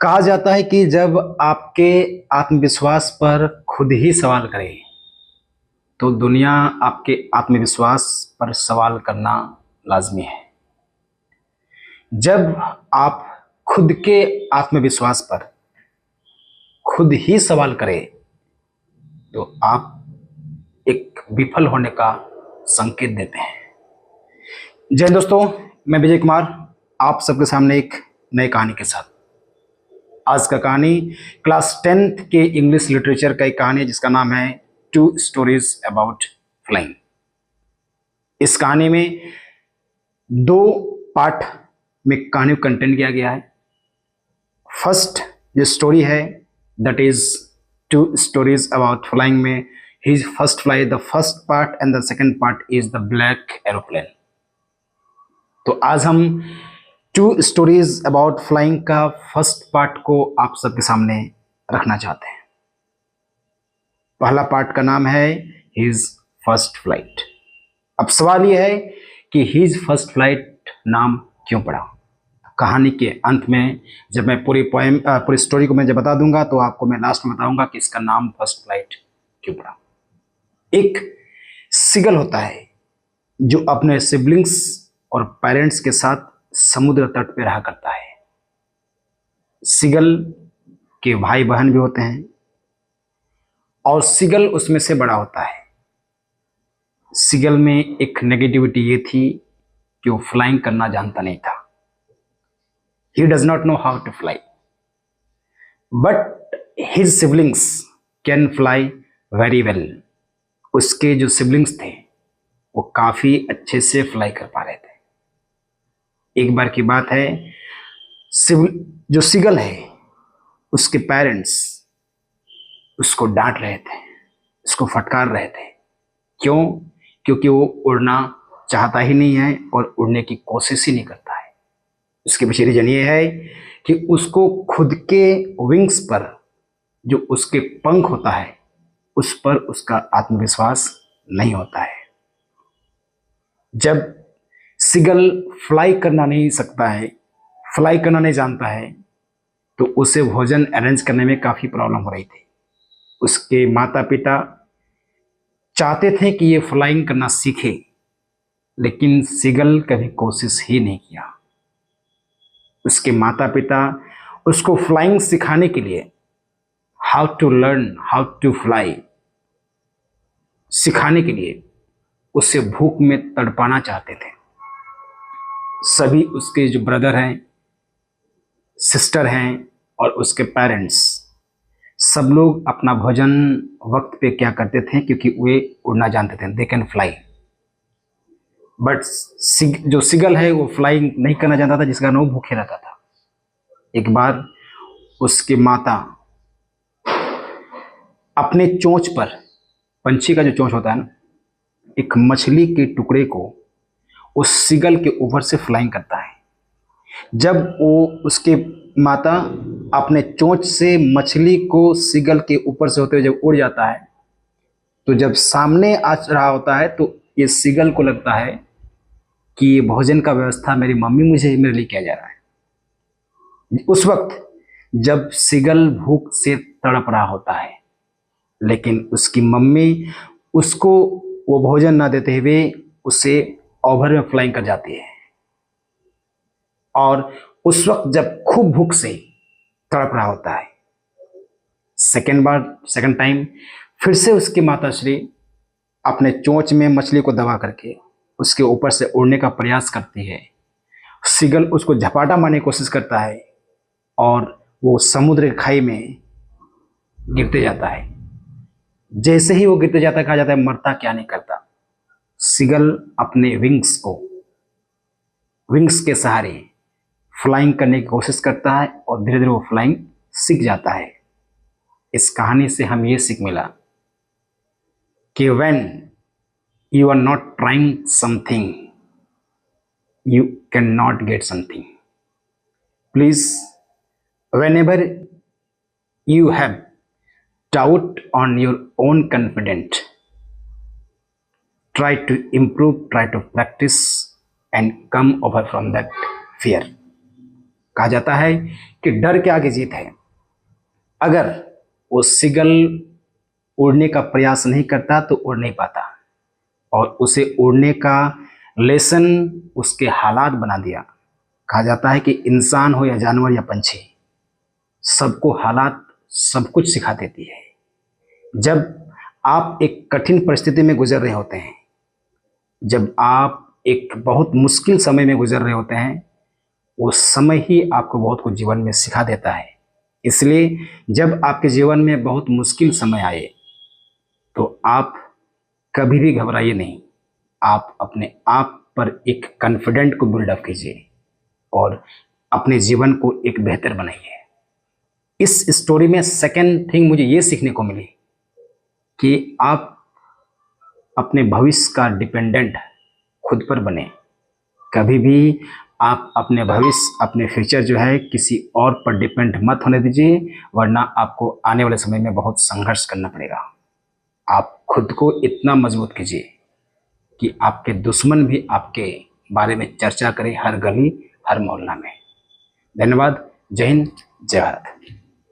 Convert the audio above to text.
कहा जाता है कि जब आपके आत्मविश्वास पर खुद ही सवाल करे तो दुनिया आपके आत्मविश्वास पर सवाल करना लाजमी है। जब आप खुद के आत्मविश्वास पर खुद ही सवाल करें तो आप एक विफल होने का संकेत देते हैं। जय हिंद दोस्तों, मैं विजय कुमार आप सबके सामने एक नई कहानी के साथ। आज का कहानी क्लास 10th के इंग्लिश लिटरेचर का एक कहानी है जिसका नाम है टू स्टोरीज अबाउट फ्लाइंग। इस कहानी में दो पार्ट में कहानी को कंटेंट किया गया है। फर्स्ट जो स्टोरी है that is two stories about flying में his first flight, the first part and the second part is the black aeroplane. तो आज हम टू स्टोरीज अबाउट फ्लाइंग का फर्स्ट पार्ट को आप सबके सामने रखना चाहते हैं। पहला पार्ट का नाम है हिज फर्स्ट फ्लाइट। अब सवाल यह है कि हिज फर्स्ट फ्लाइट नाम क्यों पड़ा। कहानी के अंत में जब मैं पूरी स्टोरी को मैं जब बता दूंगा तो आपको मैं लास्ट में बताऊंगा कि इसका नाम फर्स्ट फ्लाइट क्यों पड़ा। एक सीगल होता है जो अपने सिबलिंग्स और पेरेंट्स के साथ समुद्र तट पर रहा करता है। सीगल के भाई बहन भी होते हैं और सीगल उसमें से बड़ा होता है। सीगल में एक नेगेटिविटी ये थी कि वो फ्लाइंग करना जानता नहीं था। He does not know how to fly, but his siblings can fly very well. उसके जो सिबलिंग्स थे वो काफी अच्छे से फ्लाई कर पा रहे थे। एक बार की बात है, जो सीगल है उसके पेरेंट्स उसको डांट रहे थे, उसको फटकार रहे थे। क्यों? क्योंकि वो उड़ना चाहता ही नहीं है और उड़ने की कोशिश ही नहीं करता है। इसके पीछे रीजन ये है कि उसको खुद के विंग्स पर, जो उसके पंख होता है, उस पर उसका आत्मविश्वास नहीं होता है। जब सीगल फ्लाई करना नहीं सकता है, फ्लाई करना नहीं जानता है, तो उसे भोजन अरेंज करने में काफ़ी प्रॉब्लम हो रही थी। उसके माता पिता चाहते थे कि ये फ्लाइंग करना सीखे, लेकिन सीगल कभी कोशिश ही नहीं किया। उसके माता पिता उसको फ्लाइंग सिखाने के लिए how to learn how to fly सिखाने के लिए उसे भूख में तड़पाना चाहते थे। सभी उसके जो ब्रदर हैं, सिस्टर हैं और उसके पेरेंट्स, सब लोग अपना भोजन वक्त पे क्या करते थे, क्योंकि वे उड़ना जानते थे, दे कैन फ्लाई। बट जो सीगल है वो फ्लाइंग नहीं करना जानता था, जिस कारण वो भूखे रहता था। एक बार उसकी माता अपने चोंच पर, पंछी का जो चोंच होता है ना, एक मछली के टुकड़े को उस सीगल के ऊपर से फ्लाइंग करता है। जब वो उसके माता अपने चोंच से मछली को सीगल के ऊपर से होते हुए जब उड़ जाता है, तो जब सामने आ रहा होता है तो ये सीगल को लगता है कि ये भोजन का व्यवस्था मेरी मम्मी मेरे लिए किया जा रहा है। उस वक्त जब सीगल भूख से तड़प रहा होता है, लेकिन उसकी मम्मी उसको वो भोजन ना देते हुए उसे ओवर में फ्लाइंग कर जाती है। और उस वक्त जब खूब भूख से तड़प रहा होता है, सेकंड टाइम फिर से उसकी माताश्री अपने चोंच में मछली को दबा करके उसके ऊपर से उड़ने का प्रयास करती है। सीगल उसको झपाटा मारने की कोशिश करता है और वो समुद्र की खाई में गिरते जाता है। जैसे ही वो गिरते जाता है, कहा जाता है मरता क्या नहीं करता। सीगल अपने विंग्स के सहारे फ्लाइंग करने की कोशिश करता है और धीरे धीरे वो फ्लाइंग सीख जाता है। इस कहानी से हम ये सीख मिला कि when you are not trying something, you cannot get something. Please, whenever you have doubt on your own confidence, try to improve, try to practice and come over from that fear. कहा जाता है कि डर के आगे जीत है। अगर वो सीगल उड़ने का प्रयास नहीं करता तो उड़ नहीं पाता, और उसे उड़ने का लेसन उसके हालात बना दिया। कहा जाता है कि इंसान हो या जानवर या पंछी, सबको हालात सब कुछ सिखा देती है। जब आप एक कठिन परिस्थिति में गुजर रहे होते हैं, जब आप एक बहुत मुश्किल समय में गुजर रहे होते हैं, वो समय ही आपको बहुत कुछ जीवन में सिखा देता है। इसलिए जब आपके जीवन में बहुत मुश्किल समय आए तो आप कभी भी घबराइए नहीं। आप अपने आप पर एक कॉन्फिडेंट को बिल्डअप कीजिए और अपने जीवन को एक बेहतर बनाइए। इस स्टोरी में सेकंड थिंग मुझे ये सीखने को मिली कि आप अपने भविष्य का डिपेंडेंट खुद पर बने। कभी भी आप अपने भविष्य, अपने फ्यूचर जो है किसी और पर डिपेंड मत होने दीजिए, वरना आपको आने वाले समय में बहुत संघर्ष करना पड़ेगा। आप खुद को इतना मजबूत कीजिए कि आपके दुश्मन भी आपके बारे में चर्चा करें हर गली, हर मोहल्ला में। धन्यवाद। जय हिंद, जय भारत।